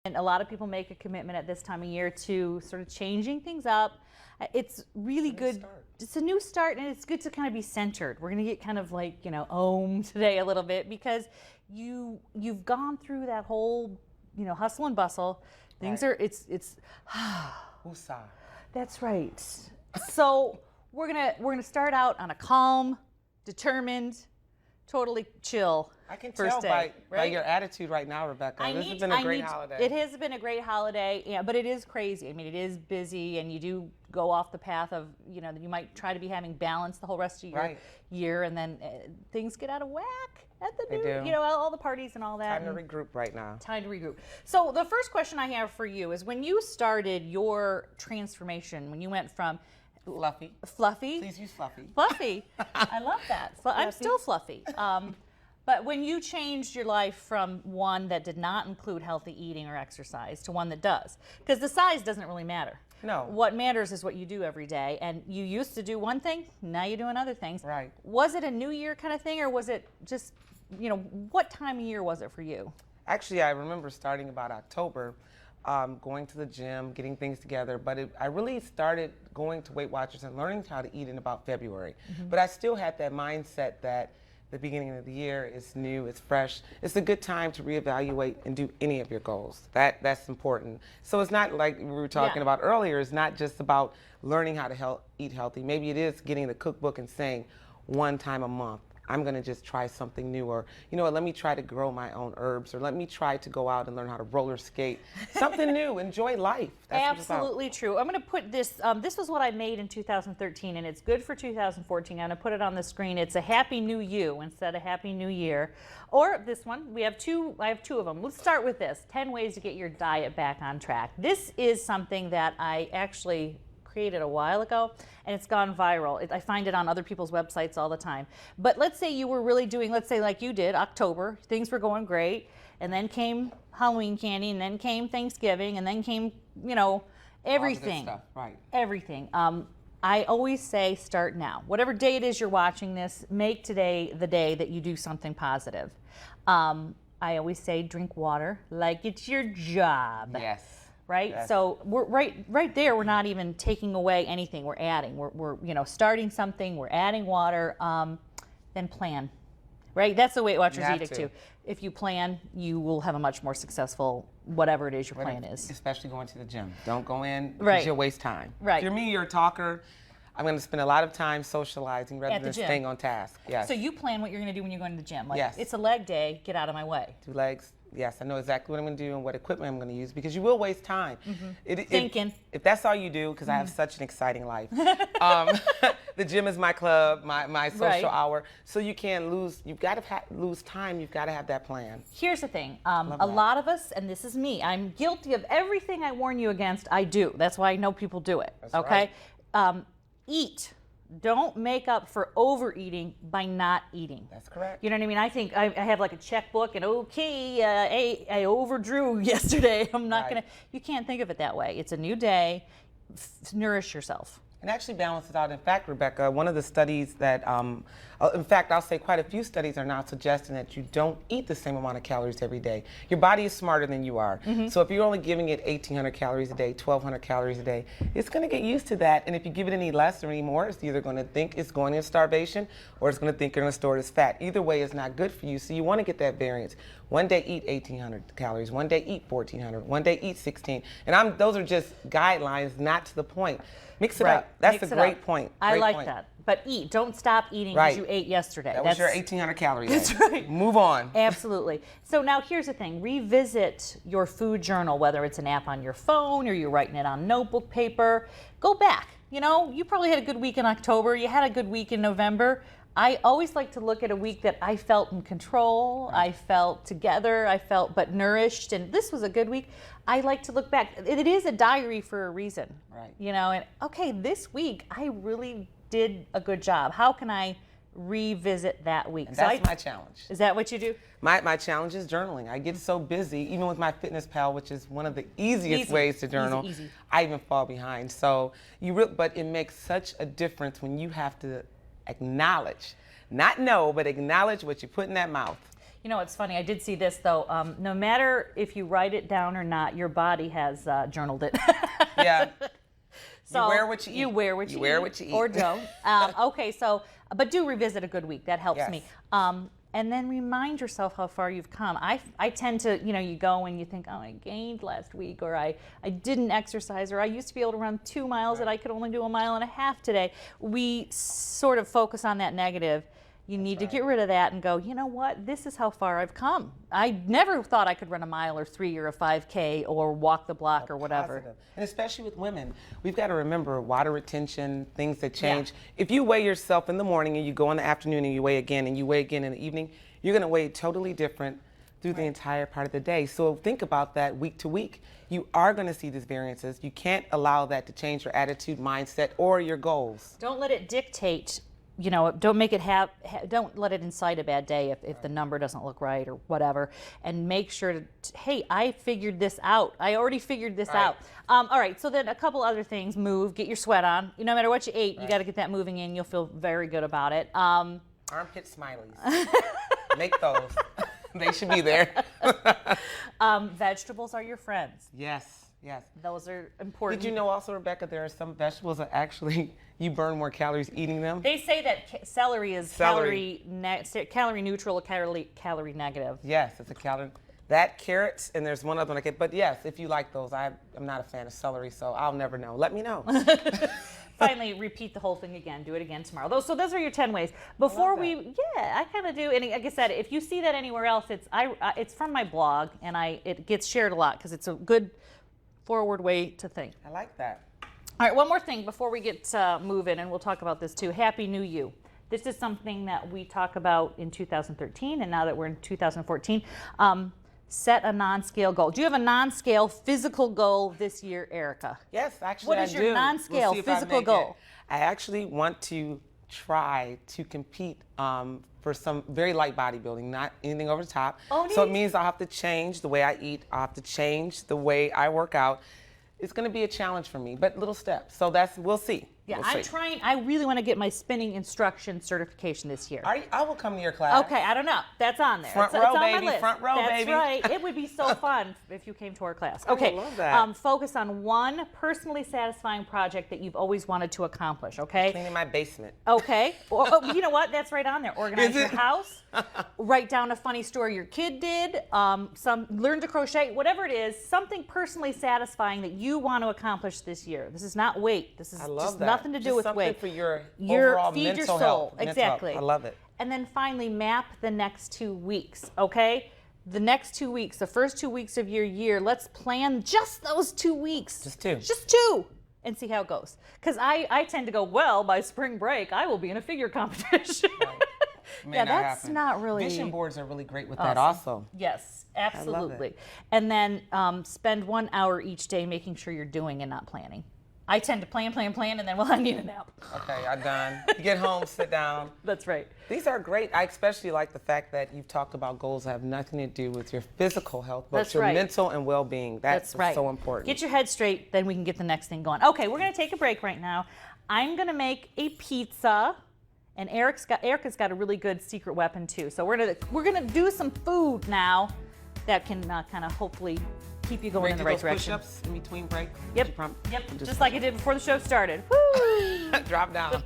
And a lot of people make a commitment at this time of year to sort of changing things up. It's really good. It's a new start, and it's good to kind of be centered. We're going to get kind of like, Om today a little bit, because you've gone through that whole, hustle and bustle. Things Right. are, it's Woosah. that's right. So we're gonna start out on a calm, determined, totally chill I can first tell day, by right? your attitude right now, Rebecca. This has been a great holiday. It has been a great holiday, yeah, but it is crazy. I mean, it is busy, and you do go off the path of, you might try to be having balance the whole rest of your Right. year, and then things get out of whack at the They new, do. all the parties and all that. Time to and regroup right now. Time to regroup. So the first question I have for you is, when you started your transformation, when you went from Fluffy. fluffy, Please use fluffy. fluffy. I love that. I'm still fluffy. But when you changed your life from one that did not include healthy eating or exercise to one that does, because the size doesn't really matter. No. What matters is what you do every day. And you used to do one thing, now you're doing other things. Right. Was it a New Year kind of thing, or was it just, what time of year was it for you? Actually, I remember starting about October, going to the gym, getting things together. But I really started going to Weight Watchers and learning how to eat in about February. But I still had that mindset that the beginning of the year is new, it's fresh. It's a good time to reevaluate and do any of your goals. That's important. So it's not like we were talking about earlier. It's not just about learning how to eat healthy. Maybe it is getting the cookbook and saying, one time a month, I'm gonna just try something new, or let me try to grow my own herbs, or let me try to go out and learn how to roller skate. Something new, enjoy life. That's what it's about. Absolutely true. I'm going to put this, this was what I made in 2013, and it's good for 2014. I'm going to put it on the screen. It's a Happy New You instead of Happy New Year. Or this one, I have two of them. Let's start with this, 10 ways to get your diet back on track. This is something that I actually created a while ago, and it's gone viral. I find it on other people's websites all the time. But let's say you were really doing, let's say like you did, October, things were going great, and then came Halloween candy, and then came Thanksgiving, and then came, everything. All the good stuff, right. Everything. I always say start now. Whatever day it is you're watching this, make today the day that you do something positive. I always say drink water like it's your job. Yes. Right? Yes. So we're right there. We're not even taking away anything. We're adding. We're starting something. We're adding water. Then plan. Right? That's the Weight Watchers edict too. If you plan, you will have a much more successful whatever it is your plan is. Especially going to the gym. Don't go in because Right. you'll waste time. Right. If you're me, you're a talker. I'm going to spend a lot of time socializing rather At the than gym. staying on task. Yes. So you plan what you're going to do when you're going to the gym. Like, Yes. it's a leg day. Get out of my way. 2 legs. Yes, I know exactly what I'm going to do and what equipment I'm going to use, because you will waste time. Thinking. If that's all you do, because I have such an exciting life. The gym is my club, my social Right. hour. So you can't lose. You've got to lose time. You've got to have that plan. Here's the thing. Love A that. lot of us, and this is me, I'm guilty of everything I warn you against, I do. That's why I know people do it. That's okay? Eat. Don't make up for overeating by not eating. That's correct. You know what I mean? I think I have like a checkbook, and okay, I overdrew yesterday. I'm not Right. gonna. You can't think of it that way. It's a new day. Nourish yourself. And actually balance it out. In fact, Rebecca, one of the studies that, in fact, I'll say quite a few studies are now suggesting that you don't eat the same amount of calories every day. Your body is smarter than you are. So if you're only giving it 1,800 calories a day, 1,200 calories a day, it's going to get used to that. And if you give it any less or any more, it's either going to think it's going into starvation, or it's going to think you're going to store it as fat. Either way is not good for you. So you want to get that variance. One day eat 1,800 calories. One day eat 1,400. One day eat 16. And those are just guidelines, not to the point. Mix it Right. up. That's Mix a it great up. point. I Great like point. that. But eat. Don't stop eating Right. because you ate yesterday. That was your 1,800 calorie day. That's right. Move on. Absolutely. So now here's the thing. Revisit your food journal, whether it's an app on your phone or you're writing it on notebook paper. Go back. You probably had a good week in October. You had a good week in November. I always like to look at a week that I felt in control, I felt together, I felt but nourished, and this was a good week. I like to look back. It is a diary for a reason. Right. And okay, this week I really did a good job. How can I revisit that week? And that's my challenge. Is that what you do? My challenge is journaling. I get so busy, even with my Fitness Pal, which is one of the easiest ways to journal. Easy. I even fall behind. So but it makes such a difference when you have to acknowledge, not know, but acknowledge what you put in that mouth. You know, it's funny. I did see this though. No matter if you write it down or not, your body has journaled it. Yeah. So you wear what you eat. You wear what you eat. wear what you eat. Or don't. Okay, so, but do revisit a good week. That helps Yes. me. And then remind yourself how far you've come. I tend to, you go and you think, oh, I gained last week, or I didn't exercise, or I used to be able to run 2 miles and I could only do 1.5 miles today. We sort of focus on that negative. You need to get rid of that and go, you know what, this is how far I've come. I never thought I could run 1 mile or 3 or a 5K or walk the block or whatever. Positive. And especially with women, we've got to remember water retention, things that change. If you weigh yourself in the morning and you go in the afternoon and you weigh again and you weigh again in the evening, you're going to weigh totally different through the entire part of the day. So think about that week to week. You are going to see these variances. You can't allow that to change your attitude, mindset, or your goals. Don't let it dictate. Don't make it don't let it incite a bad day if the number doesn't look right or whatever, and make sure to, hey, I figured this out. I already figured this out. All right, so then a couple other things. Move, get your sweat on. No matter what you ate, you got to get that moving in. You'll feel very good about it. Armpit smileys. Make those. They should be there. Vegetables are your friends. Yes, yes. Those are important. Did you know also, Rebecca, there are some vegetables that actually you burn more calories eating them? They say that celery is Celery. calorie neutral or calorie negative. Yes, it's a calorie. That, carrots, and there's one other one I get. But yes, if you like those, I'm not a fan of celery, so I'll never know. Let me know. Finally, repeat the whole thing again. Do it again tomorrow. So those are your 10 ways. Before I kind of do. And like I said, if you see that anywhere else, it's from my blog, and it gets shared a lot because it's a good forward way to think. I like that. All right, one more thing before we get moving, and we'll talk about this too. Happy New You. This is something that we talk about in 2013, and now that we're in 2014. Set a non-scale goal. Do you have a non-scale physical goal this year, Erica? Yes, actually What I is your do. non-scale We'll see if I physical make it. goal? I actually want to try to compete for some very light bodybuilding, not anything over the top. Oh, so it neat. means I'll have to change the way I eat. I'll have to change the way I work out. It's going to be a challenge for me, but little steps. So we'll see. Yeah, We'll I'm see. trying. I really want to get my spinning instruction certification this year. I will come to your class. Okay, I don't know. That's on there. Front it's row, on my baby, list. front row, That's baby. right. It would be so fun if you came to our class. I Okay. love that. Focus on one personally satisfying project that you've always wanted to accomplish. Okay. Cleaning my basement. Okay. Or, you know what? That's right on there. Organize your house. Write down a funny story your kid did. Learn to crochet. Whatever it is, something personally satisfying that you want to accomplish this year. This is not weight. This is I love just that. nothing to do Just with something weight. for your Your overall feed your mental soul. health. Mental Exactly. health. I love it. And then finally, map the next 2 weeks, okay? The next 2 weeks, the first 2 weeks of your year, let's plan just those 2 weeks. Just two. Just two. And see how it goes. Because I tend to go, well, by spring break, I will be in a figure competition. May Yeah, not that's happen. not really- Vision boards are really great with that also. Yes, absolutely. it. And then spend 1 hour each day making sure you're doing and not planning. I tend to plan, and then, well, I need a nap. Okay, I'm done. You get home, sit down. That's right. These are great. I especially like the fact that you've talked about goals that have nothing to do with your physical health, but That's your right. mental and well-being. That's right. so important. Get your head straight, then we can get the next thing going. Okay, we're going to take a break right now. I'm going to make a pizza, and Erica's got a really good secret weapon too. So we're gonna do some food now that can kind of hopefully keep you going in the right direction. Push-ups in between breaks. Yep. Just like I did before the show started. Woo! Drop down.